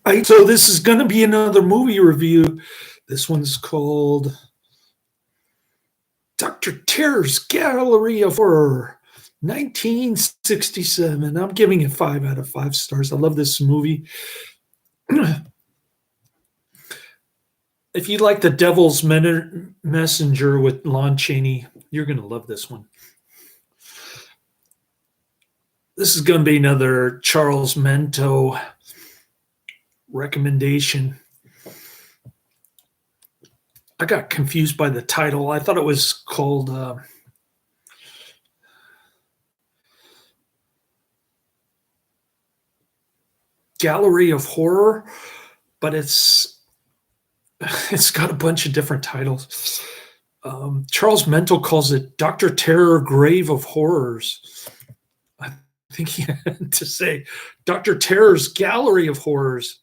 So this is going to be another movie review. This one's called Dr. Terror's Gallery of Horror, 1967. I'm giving it 5 out of 5 stars. I love this movie. If you like The Devil's Messenger with Lon Chaney, you're going to love this one. This is going to be another Charles Mento recommendation. I got confused by the title. I thought it was called Gallery of Horror, but it's got a bunch of different titles. Charles Mento calls it Dr. Terror Grave of Horrors. I think he had to say Dr. Terror's Gallery of Horrors.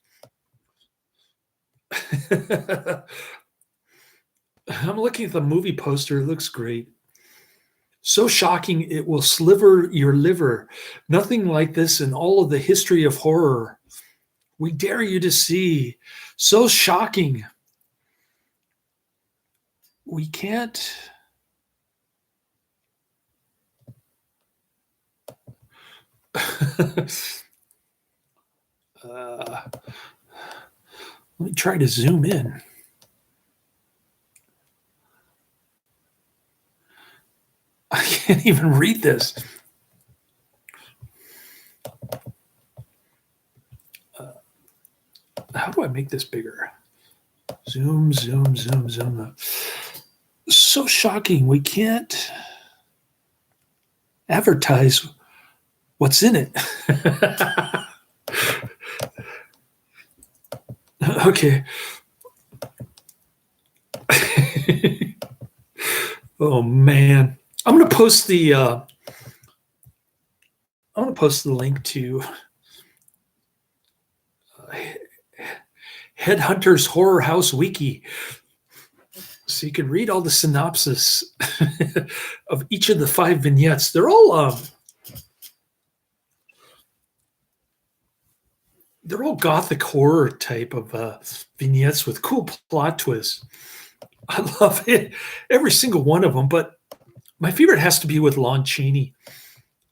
I'm looking at the movie poster. It looks great. So shocking it will sliver your liver. Nothing like this in all of the history of horror. We dare you to see. So shocking. We can't. Let me try to zoom in. I can't even read this. How do I make this bigger? Zoom, zoom, zoom, zoom. So shocking. We can't advertise what's in it. Okay. Oh man. I'm going to post the link to Headhunters Horror House Wiki, so you can read all the synopsis of each of the 5 vignettes. They're all gothic horror type of vignettes with cool plot twists. I love it, every single one of them. But my favorite has to be with Lon Chaney.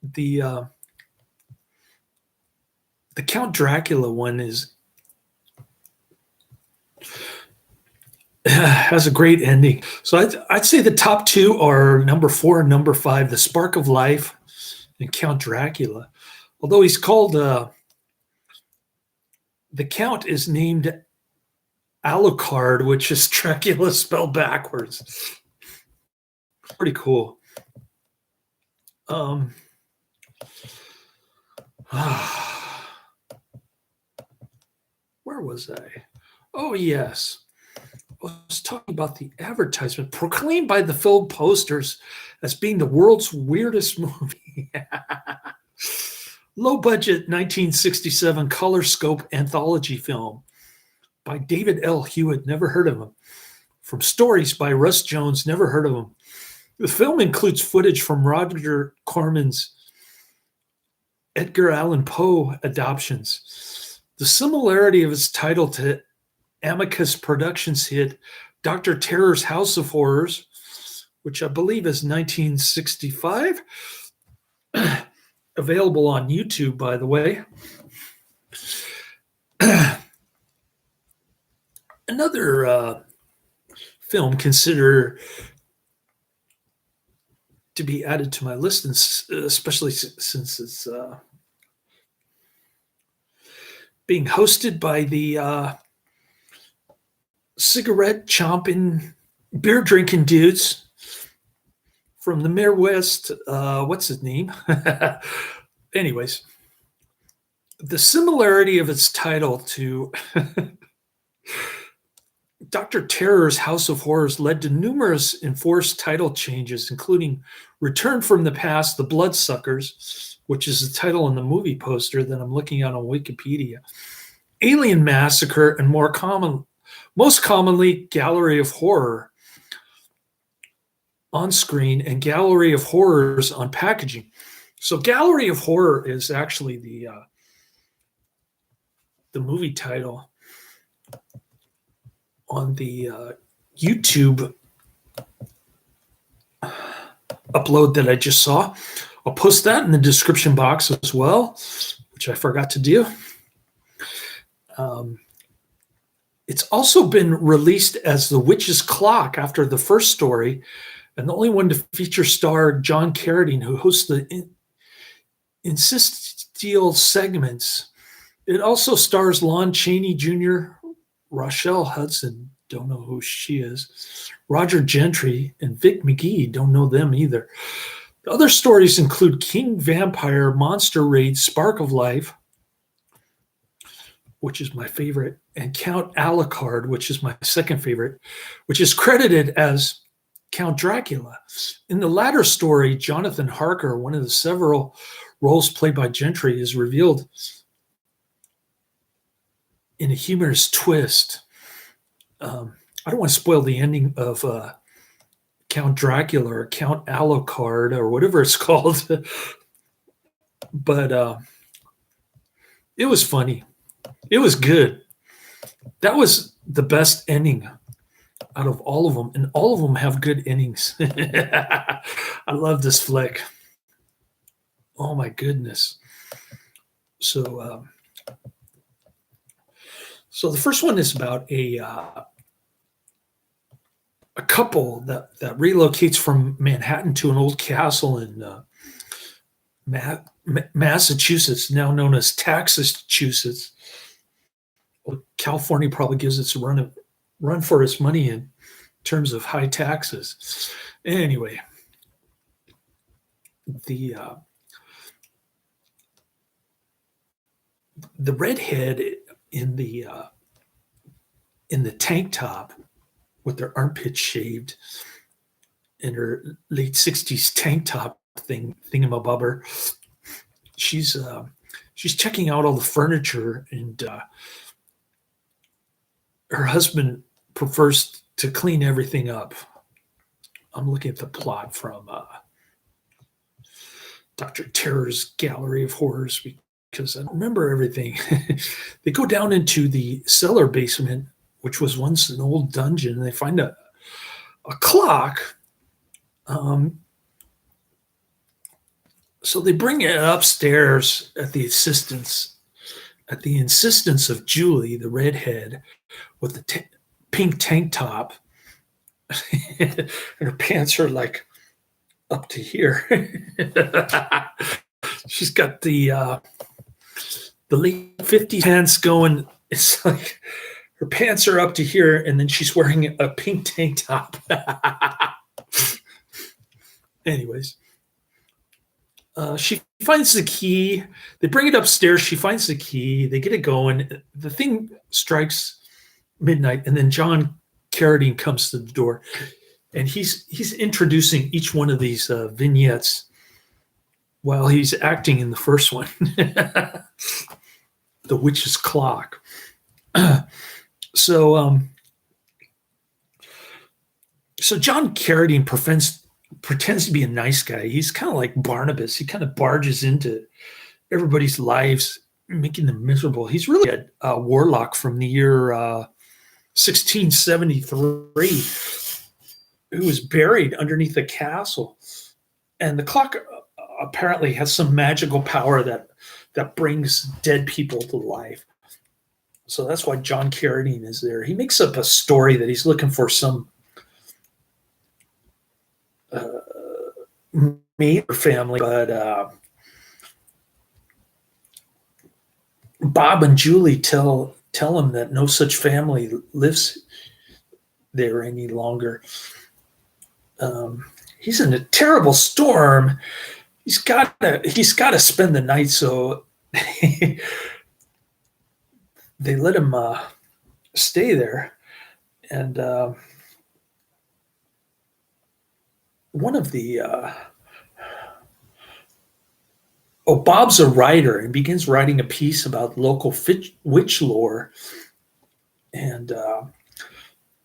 The Count Dracula one has a great ending. So I'd say the top 2 are number 4 and number 5, The Spark of Life and Count Dracula. Although he's called, the Count is named Alucard, which is Dracula spelled backwards. Pretty cool. Where was I? Oh, yes. I was talking about the advertisement proclaimed by the film posters as being the world's weirdest movie. Low budget 1967 color scope anthology film by David L. Hewitt, never heard of him. From stories by Russ Jones, never heard of him. The film includes footage from Roger Corman's Edgar Allan Poe adaptations. The similarity of its title to Amicus Productions hit Dr. Terror's House of Horrors, which I believe is 1965. Available on YouTube, by the way. Another film considered to be added to my list, especially since it's being hosted by the cigarette chomping, beer drinking dudes from the Midwest. What's his name? Anyways, the similarity of its title to Dr. Terror's House of Horrors led to numerous enforced title changes, including Return from the Past, The Bloodsuckers, which is the title on the movie poster that I'm looking at on Wikipedia, Alien Massacre, and most commonly, Gallery of Horror on screen and Gallery of Horrors on packaging. So Gallery of Horror is actually the movie title on the YouTube upload that I just saw. I'll post that in the description box as well, which I forgot to do. It's also been released as The Witch's Clock after the first story, and the only one to feature star John Carradine, who hosts the Insisteel segments. It also stars Lon Chaney Jr., Rochelle Hudson, don't know who she is, Roger Gentry, and Vic McGee, don't know them either. The other stories include King Vampire, Monster Raid, Spark of Life, which is my favorite, and Count Alucard, which is my second favorite, which is credited as Count Dracula. In the latter story, Jonathan Harker, one of the several roles played by Gentry, is revealed in a humorous twist. I don't want to spoil the ending of Count Dracula or Count Alucard or whatever it's called, but it was funny. It was good. That was the best ending out of all of them, and all of them have good endings. I love this flick. Oh my goodness. So the first one is about a couple that relocates from Manhattan to an old castle in Massachusetts, now known as Taxachusetts. Well, California probably gives its run for its money in terms of high taxes. Anyway, the redhead in the tank top with their armpits shaved and her late 60s tank top thingamabobber, she's checking out all the furniture, and her husband prefers to clean everything up. I'm looking at the plot from Dr. Terror's Gallery of Horrors because I don't remember everything. They go down into the cellar basement, which was once an old dungeon, and they find a clock. So they bring it upstairs at the insistence of Julie, the redhead, with the pink tank top, and her pants are like up to here. She's got the late 50s pants going. It's like her pants are up to here, and then she's wearing a pink tank top. Anyways, she finds the key. They bring it upstairs. She finds the key. They get it going. The thing strikes midnight, and then John Carradine comes to the door, and he's introducing each one of these vignettes while he's acting in the first one, The Witch's Clock. So John Carradine pretends to be a nice guy. He's kind of like Barnabas. He kind of barges into everybody's lives, making them miserable. He's really a warlock from the year 1673 who was buried underneath a castle. And the clock apparently has some magical power that brings dead people to life. So that's why John Carradine is there. He makes up a story that he's looking for some mate or family, but Bob and Julie tell him that no such family lives there any longer. He's in a terrible storm. He's got to spend the night, so they let him stay there. And one of the Bob's a writer and begins writing a piece about local witch lore. And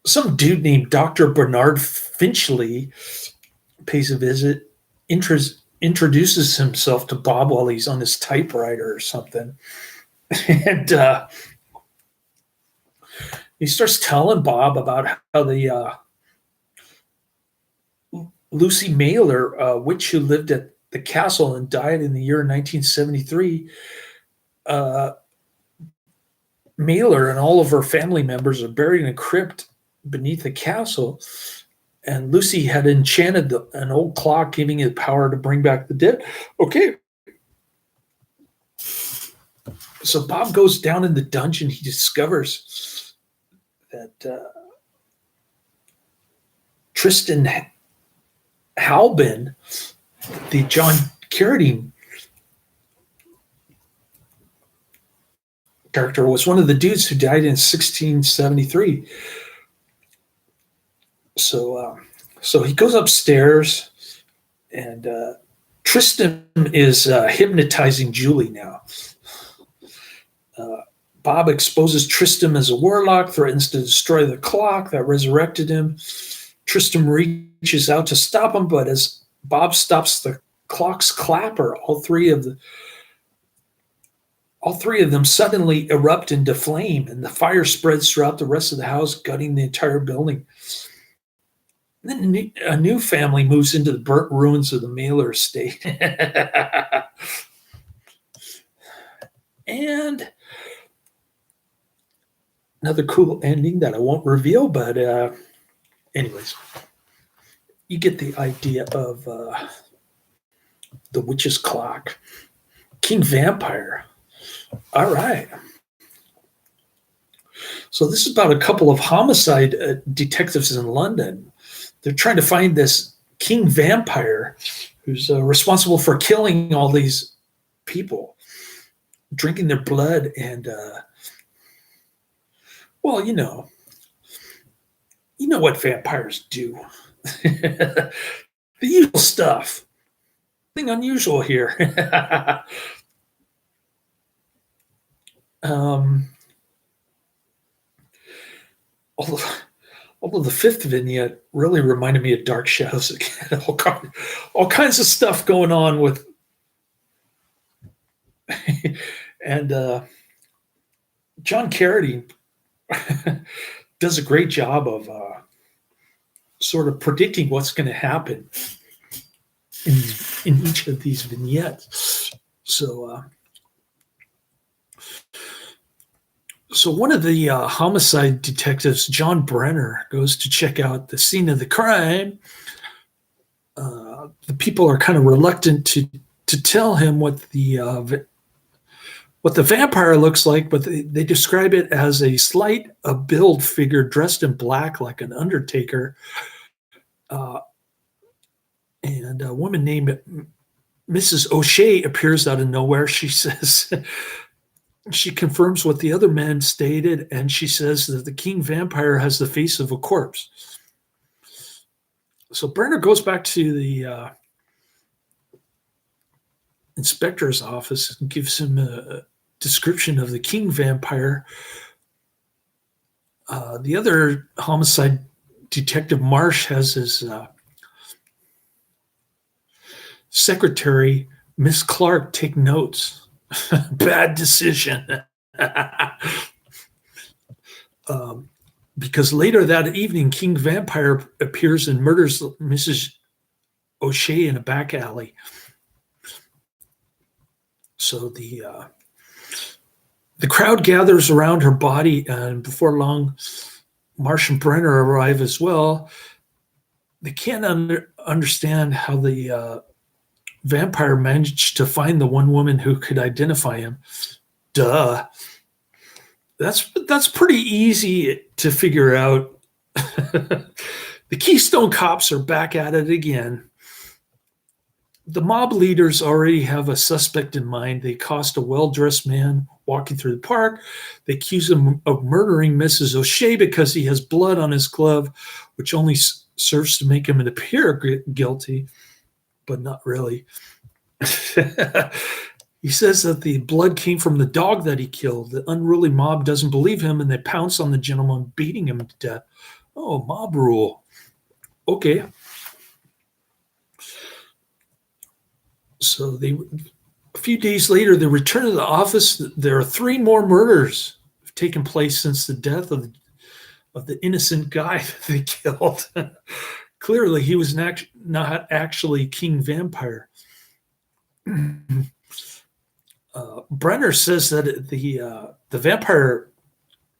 some dude named Dr. Bernard Finchley pays a visit, introduces himself to Bob while he's on his typewriter or something. And He starts telling Bob about how the Lucy Mailer, a witch who lived at the castle and died in the year 1973, uh, Mailer and all of her family members are buried in a crypt beneath the castle. And Lucy had enchanted an old clock, giving it power to bring back the dead. Okay. So Bob goes down in the dungeon. He discovers that Tristan Halbin, the John Carradine character, was one of the dudes who died in 1673. So he goes upstairs, and Tristan is hypnotizing Julie now. Bob exposes Tristram as a warlock, threatens to destroy the clock that resurrected him. Tristram reaches out to stop him, but as Bob stops the clock's clapper, all three of them suddenly erupt into flame, and the fire spreads throughout the rest of the house, gutting the entire building. And then a new family moves into the burnt ruins of the Mailer estate. And another cool ending that I won't reveal, but anyways, you get the idea of the witch's clock. King Vampire. All right. So this is about a couple of homicide detectives in London. They're trying to find this King Vampire who's responsible for killing all these people, drinking their blood, and well, you know what vampires do. The usual stuff. Nothing unusual here. Although the fifth vignette really reminded me of Dark Shadows again. all kinds of stuff going on with, and John Carradine does a great job of sort of predicting what's going to happen in each of these vignettes. So one of the homicide detectives, John Brenner, goes to check out the scene of the crime. The people are kind of reluctant to tell him what the vampire looks like, but they describe it as a slight build figure dressed in black like an undertaker. And a woman named Mrs. O'Shea appears out of nowhere. She says, she confirms what the other men stated, and she says that the king vampire has the face of a corpse. So Brenner goes back to the inspector's office and gives him a description of the king vampire. The other homicide detective, Marsh, has his secretary, Miss Clark, take notes. Bad decision. Because later that evening, King Vampire appears and murders Mrs. O'Shea in a back alley. So the crowd gathers around her body, and before long, Marsh and Brenner arrive as well. They can't understand how the vampire managed to find the one woman who could identify him. Duh. That's pretty easy to figure out. The Keystone Cops are back at it again. The mob leaders already have a suspect in mind. They accost a well-dressed man walking through the park. They accuse him of murdering Mrs. O'Shea because he has blood on his glove, which only serves to make him appear guilty, but not really. He says that the blood came from the dog that he killed. The unruly mob doesn't believe him, and they pounce on the gentleman, beating him to death. Oh, mob rule. Okay. So a few days later, they return to the office. There are 3 more murders have taken place since the death of of the innocent guy that they killed. Clearly, he was not actually King Vampire. Brenner says that the vampire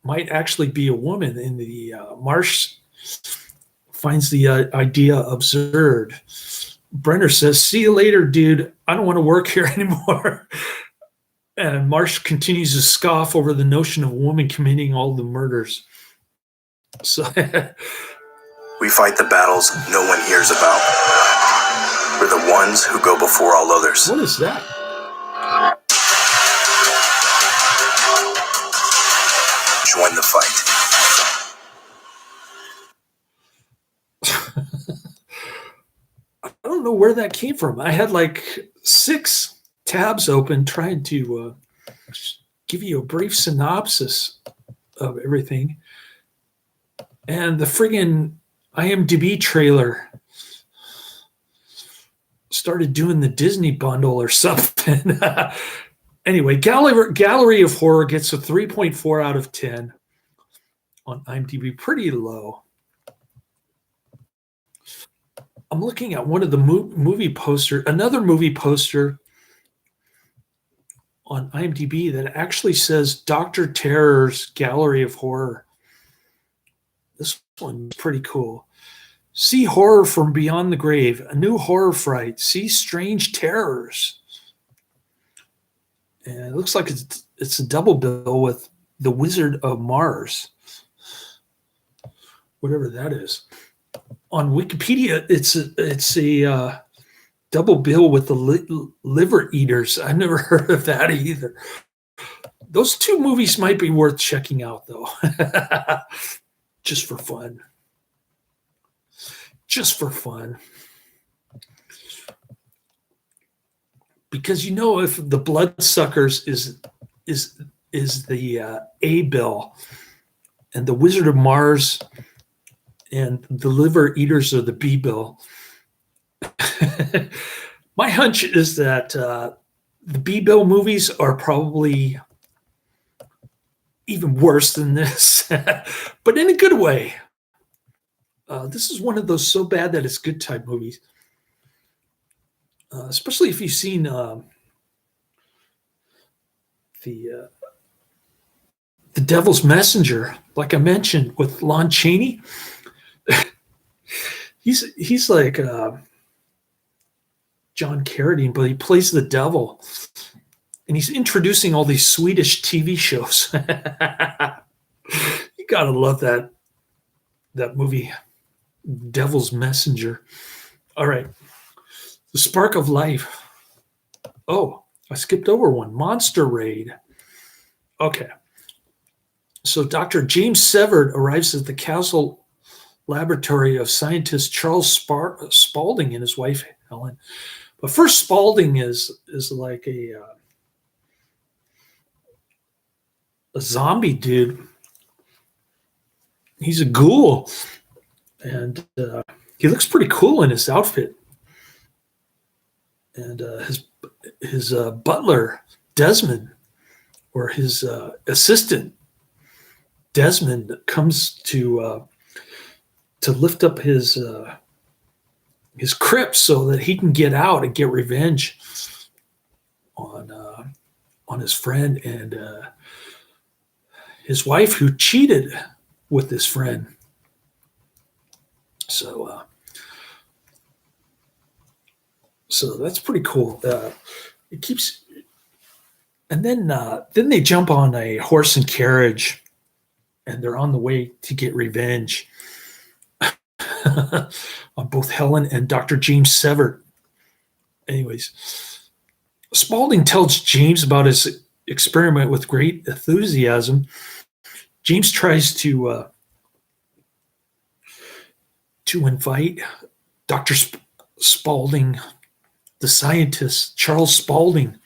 might actually be a woman, and the Marsh finds the idea absurd. Brenner says, "See you later, dude. I don't want to work here anymore." And Marsh continues to scoff over the notion of a woman committing all the murders. So we fight the battles no one hears about. We're the ones who go before all others. What is that? Join the fight. I don't know where that came from. I had like 6 tabs open trying to give you a brief synopsis of everything. And the friggin' IMDb trailer started doing the Disney bundle or something. Anyway, Gallery of Horror gets a 3.4 out of 10 on IMDb. Pretty low. I'm looking at one of the movie poster, another movie poster on IMDb that actually says Dr. Terror's Gallery of Horror. This one's pretty cool. See horror from beyond the grave, a new horror fright. See strange terrors. And it looks like it's a double bill with The Wizard of Mars, whatever that is. On Wikipedia, it's a double bill with the Liver Eaters. I never heard of that either. Those 2 movies might be worth checking out, though, just for fun. Just for fun. Because if the Bloodsuckers is the A bill, and the Wizard of Mars and the Liver Eaters are the B bill. My hunch is that the B bill movies are probably even worse than this, but in a good way. This is one of those so bad that it's good type movies. Especially if you've seen the Devil's Messenger, like I mentioned, with Lon Chaney. he's like John Carradine, but he plays the devil, and he's introducing all these Swedish TV shows. You gotta love that movie, Devil's Messenger. All right. The Spark of Life. Oh, I skipped over one. Monster Raid. Okay. So Dr. James Severd arrives at the Castle laboratory of scientist Charles Spaulding and his wife, Helen. But first, Spaulding is like a zombie dude. He's a ghoul. And he looks pretty cool in his outfit. And his butler, Desmond, or his assistant, Desmond, comes to lift up his crypt so that he can get out and get revenge on his friend and his wife, who cheated with his friend. So that's pretty cool. It keeps, and then they jump on a horse and carriage, and they're on the way to get revenge on both Helen and Dr. James Severd. Anyways, Spaulding tells James about his experiment with great enthusiasm. James tries to invite Dr. Spaulding, the scientist, Charles Spaulding,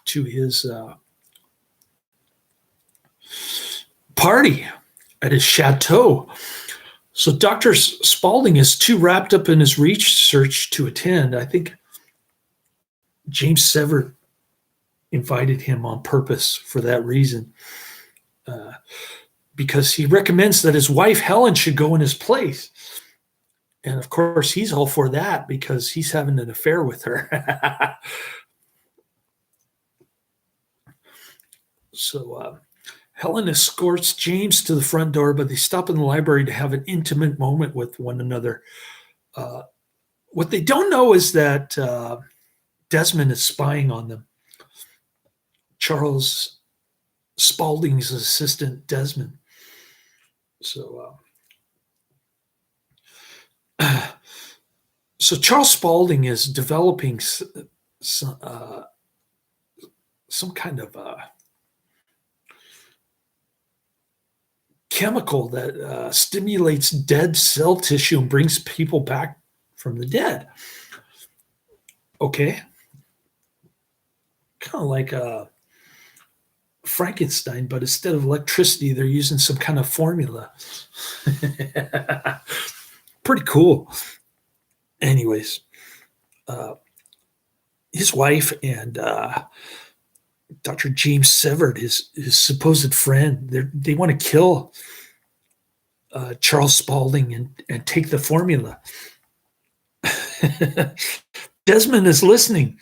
to his party at his chateau. So Dr. Spaulding is too wrapped up in his research to attend. I think James Severd invited him on purpose for that reason. because he recommends that his wife Helen should go in his place. And of course, he's all for that because he's having an affair with her. So Helen escorts James to the front door, but they stop in the library to have an intimate moment with one another. What they don't know is that Desmond is spying on them. Charles Spaulding's assistant, Desmond. So Charles Spaulding is developing some kind of chemical that stimulates dead cell tissue and brings people back from the dead. Okay. Kind of like Frankenstein, but instead of electricity, they're using some kind of formula. Pretty cool. Anyways, his wife and Dr. James Severd, his supposed friend, they want to kill Charles Spaulding and take the formula. Desmond is listening.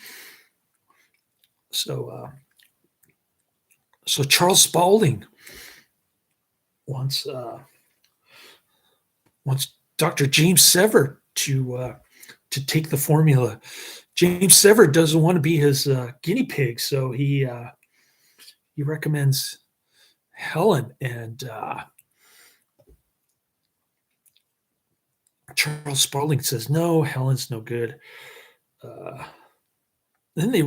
So Charles Spaulding wants Dr. James Severd to take the formula. James Severd doesn't want to be his guinea pig, so he recommends Helen, and Charles Spaulding says no. Helen's no good. Then he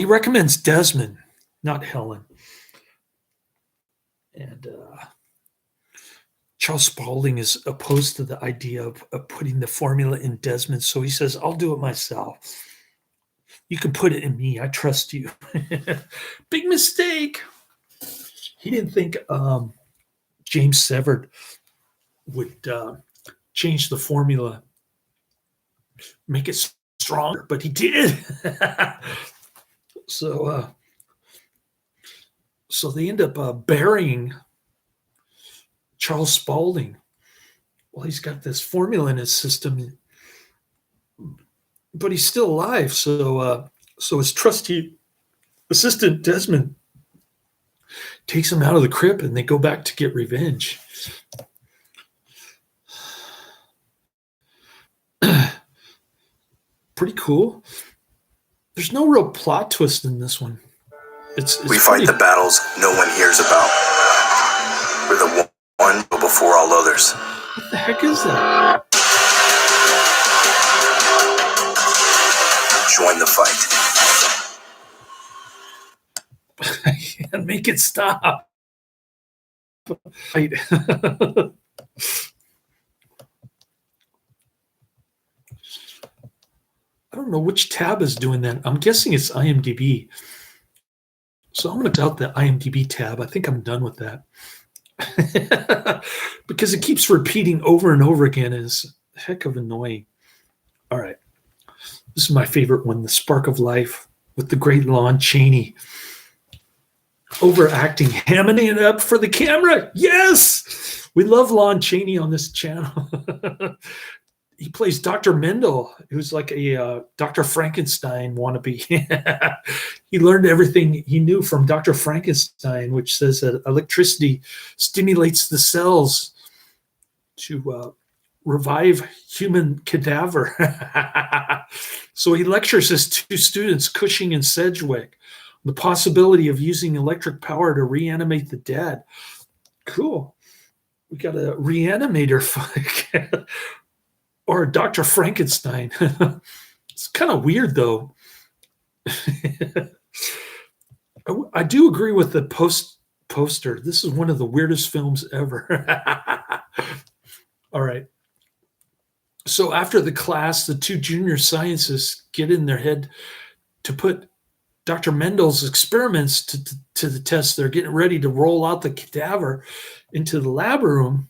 recommends Desmond, not Helen, and Charles Spaulding is opposed to the idea of putting the formula in Desmond, so he says, I'll do it myself. You can put it in me. I trust you. Big mistake. He didn't think James Severd would change the formula, make it stronger, but he did. So they end up burying Charles Spaulding. Well, he's got this formula in his system, but he's still alive. So his trusty assistant Desmond takes him out of the crypt, and they go back to get revenge. Pretty cool. There's no real plot twist in this one. We fight the battles no one hears about. We're the one before all others. What the heck is that? Join the fight. I can't make it stop. Fight. I don't know which tab is doing that. I'm guessing it's IMDb. So I'm going to doubt the IMDb tab. I think I'm done with that. Because it keeps repeating over and over again. Is heck of annoying. All right. This is my favorite one, The Spark of Life, with the great Lon Chaney. Overacting, hamming it up for the camera. Yes! We love Lon Chaney on this channel. He plays Dr. Mendel, who's like a Dr. Frankenstein wannabe. He learned everything he knew from Dr. Frankenstein, which says that electricity stimulates the cells to revive human cadaver. So he lectures his two students, Cushing and Sedgwick, the possibility of using electric power to reanimate the dead. Cool. We got a reanimator. Or Dr. Frankenstein. It's kind of weird, though. I do agree with the poster. This is one of the weirdest films ever. All right. So after the class, the two junior scientists get in their head to put Dr. Mendel's experiments to the test. They're getting ready to roll out the cadaver into the lab room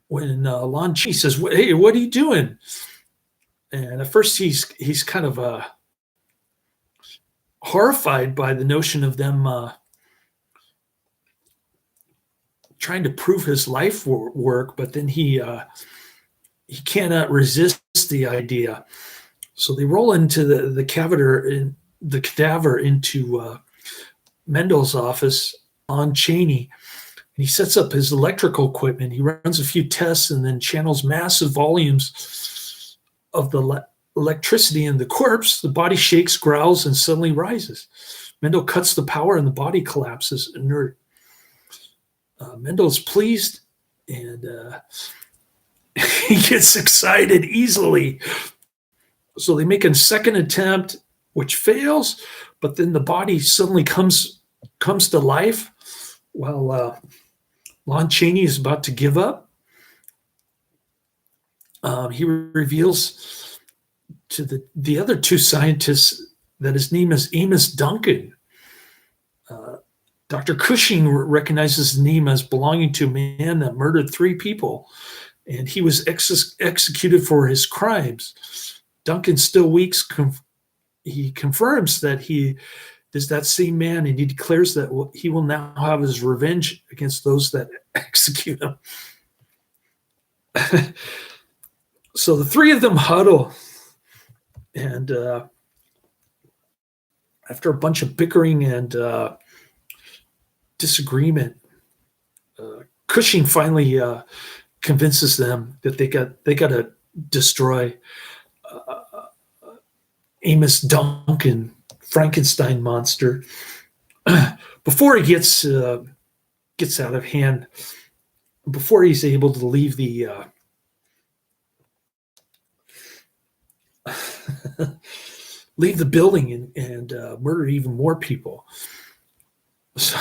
when Lon Chaney says, "Hey, what are you doing?" And at first he's kind of horrified by the notion of them trying to prove his life work, but then he cannot resist the idea. So they roll into the cadaver into Mendel's office on Chaney, and he sets up his electrical equipment. He runs a few tests and then channels massive volumes of the electricity in the corpse. The body shakes, growls, and suddenly rises. Mendel cuts the power and the body collapses inert. Mendel is pleased, and he gets excited easily. So they make a second attempt, which fails, but then the body suddenly comes to life while Lon Chaney is about to give up. He reveals to the other two scientists that his name is Amos Duncan. Dr. Cushing recognizes his name as belonging to a man that murdered 3 people, and he was executed for his crimes. Duncan still weaks. He confirms that he is that same man, and he declares that he will now have his revenge against those that execute him. So the 3 of them huddle, and after a bunch of bickering and disagreement, Cushing finally convinces them that they got to destroy Amos Duncan, Frankenstein monster, before he gets out of hand, before he's able to leave the leave the building and murder even more people. So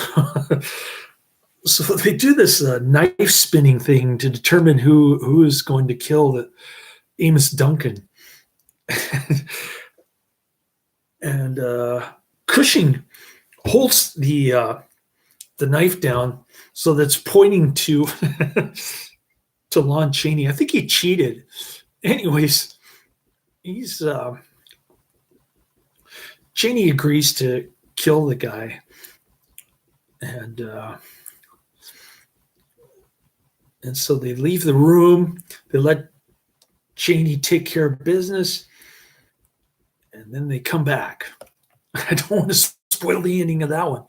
they do this knife spinning thing to determine who is going to kill Amos Duncan. And Cushing holds the knife down so that's pointing to to Lon Chaney. I think he cheated. Anyways, Chaney agrees to kill the guy, and so they leave the room. They let Chaney take care of business, and then they come back. I don't want to spoil the ending of that one.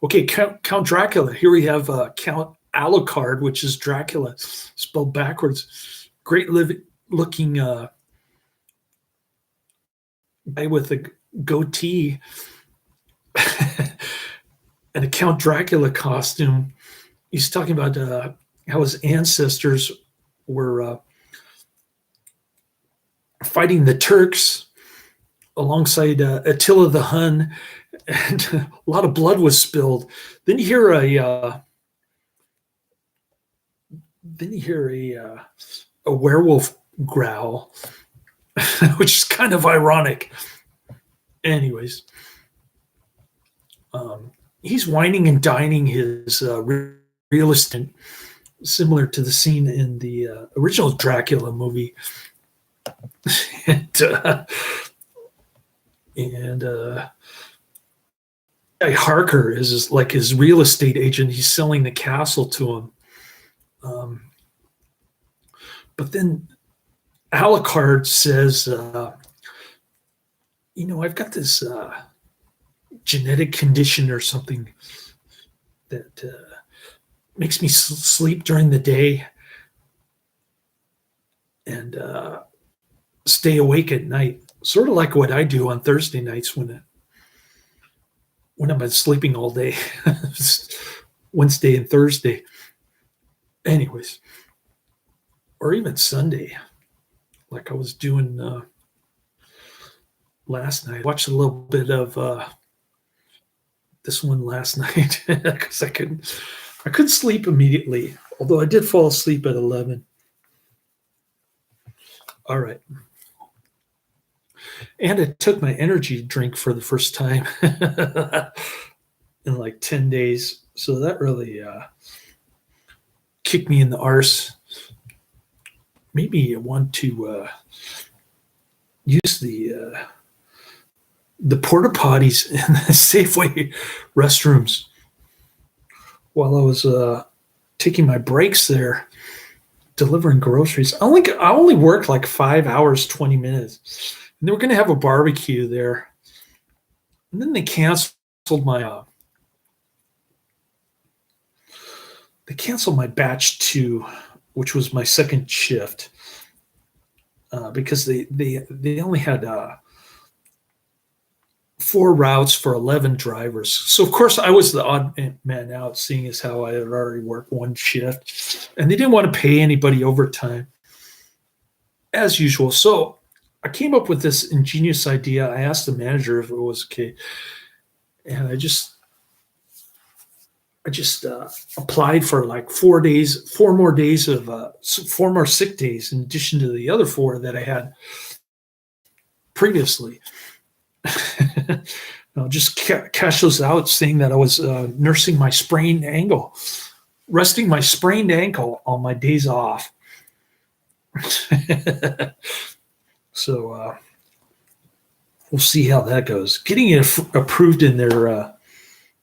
Okay, Count Dracula. Here we have Count Alucard, which is Dracula spelled backwards. Great looking guy with a goatee and a Count Dracula costume. He's talking about how his ancestors were fighting the Turks alongside Attila the Hun, and a lot of blood was spilled. Then you hear a werewolf growl, which is kind of ironic. Anyways, he's whining and dining his real estate, similar to the scene in the original Dracula movie. and guy Harker is like his real estate agent. He's selling the castle to him. But then Alucard says, I've got this genetic condition or something that makes me sleep during the day and stay awake at night, sort of like what I do on Thursday nights when I've been sleeping all day, Wednesday and Thursday. Anyways, or even Sunday, like I was doing last night. I watched a little bit of this one last night because I couldn't sleep immediately, although I did fall asleep at 11. All right. And I took my energy drink for the first time in like 10 days. So that really kicked me in the arse. Maybe I want to use the the porta potties in the Safeway restrooms while I was taking my breaks there, delivering groceries. I only worked like 5 hours, 20 minutes. And they were going to have a barbecue there. And then they canceled my batch 2, which was my second shift, because they only had 4 routes for 11 drivers. So of course I was the odd man out, seeing as how I had already worked 1 shift, and they didn't want to pay anybody overtime as usual. So I came up with this ingenious idea. I asked the manager if it was okay, and I just applied for like 4 more sick days in addition to the other 4 that I had previously. I'll just cash those out, saying that I was resting my sprained ankle on my days off. So we'll see how that goes. Getting it approved in their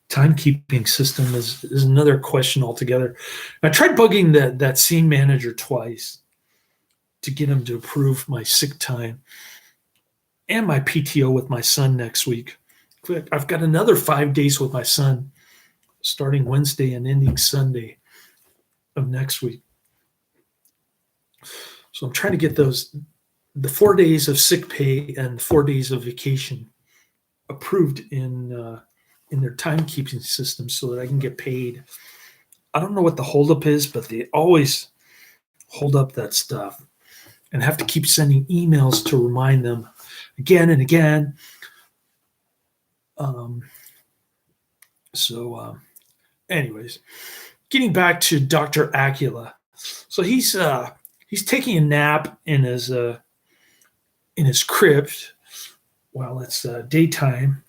timekeeping system is another question altogether. I tried bugging that scene manager twice to get him to approve my sick time and my PTO with my son next week. I've got another 5 days with my son, starting Wednesday and ending Sunday of next week. So I'm trying to get the 4 days of sick pay and 4 days of vacation approved in their timekeeping system so that I can get paid. I don't know what the holdup is, but they always hold up that stuff and have to keep sending emails to remind them again and again. Anyways, getting back to Dr. Acula. So he's taking a nap in his crypt while it's daytime.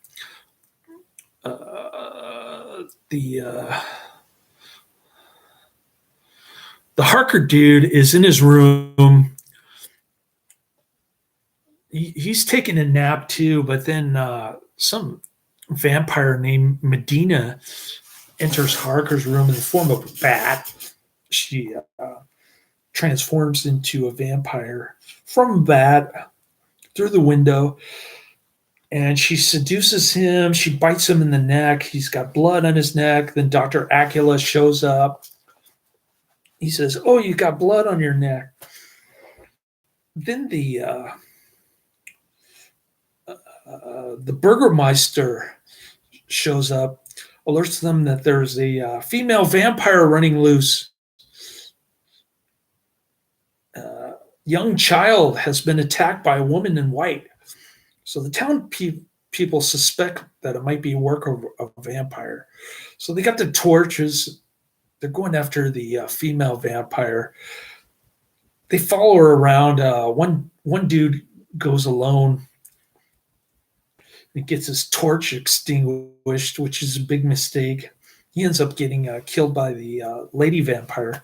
The Harker dude is in his room. He's taking a nap too, but then some vampire named Medina enters Harker's room in the form of a bat. She transforms into a vampire from a bat through the window, and she seduces him. She bites him in the neck. He's got blood on his neck. Then Dr. Acula shows up. He says, "Oh, you got blood on your neck." Then the Burgermeister shows up, alerts them that there's a female vampire running loose. Young child has been attacked by a woman in white. So the town people suspect that it might be work of a vampire. So they got the torches. They're going after the female vampire. They follow her around. One dude goes alone. He gets his torch extinguished, which is a big mistake. He ends up getting killed by the lady vampire.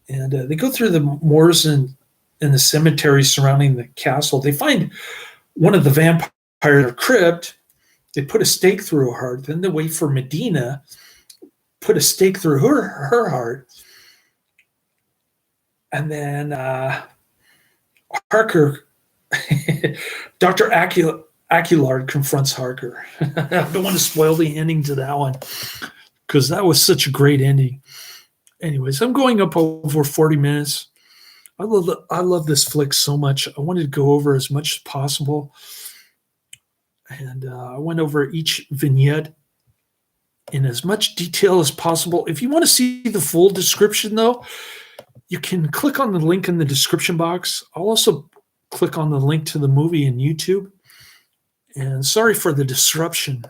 And they go through the moors and in the cemetery surrounding the castle. They find one of the vampire crypt. They put a stake through her heart. Then they wait for Medina, put a stake through her heart. And then Harker, Dr. Aguilard confronts Harker. I don't want to spoil the ending to that one because that was such a great ending. Anyways, I'm going up over 40 minutes. I love this flick so much. I wanted to go over as much as possible. And I went over each vignette in as much detail as possible. If you want to see the full description, though, you can click on the link in the description box. I'll also click on the link to the movie in YouTube. And sorry for the disruption.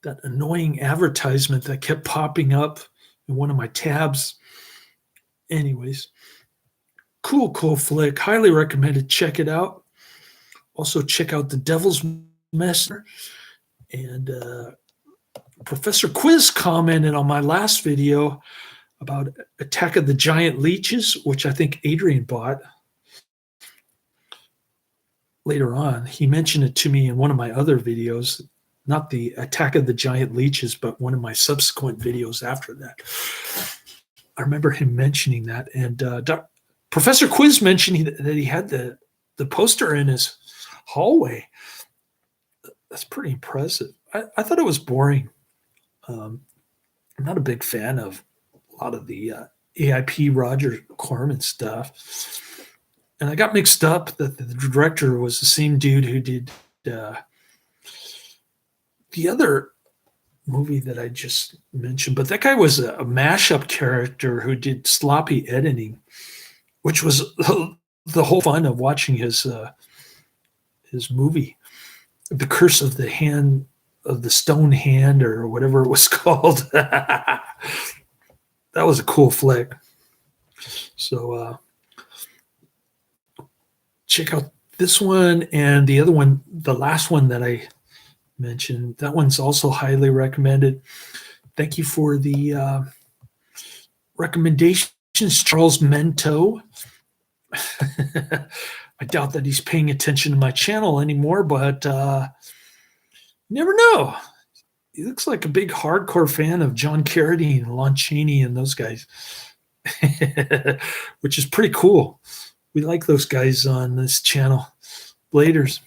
That annoying advertisement that kept popping up in one of my tabs. Anyways, cool flick. Highly recommended. Check it out. Also check out The Devil's Messenger. And Professor Quiz commented on my last video about Attack of the Giant Leeches, which I think Adrian bought. later on. He mentioned it to me in one of my other videos, not the Attack of the Giant Leeches, but one of my subsequent videos after that. I remember him mentioning that. And Professor Quiz mentioned that he had the poster in his hallway. That's pretty impressive. I thought it was boring. I'm not a big fan of a lot of the AIP Roger Corman stuff. And I got mixed up that the director was the same dude who did the other movie that I just mentioned. But that guy was a mashup character who did sloppy editing, which was the whole fun of watching his movie, The Curse of the Hand of the Stone Hand, or whatever it was called. That was a cool flick. So check out this one and the other one, the last one that I mentioned. That one's also highly recommended. Thank you for the recommendations, Charles Mento. I doubt that he's paying attention to my channel anymore, but never know. He looks like a big hardcore fan of John Carradine, Lon Chaney, and those guys, which is pretty cool. We like those guys on this channel. Laters.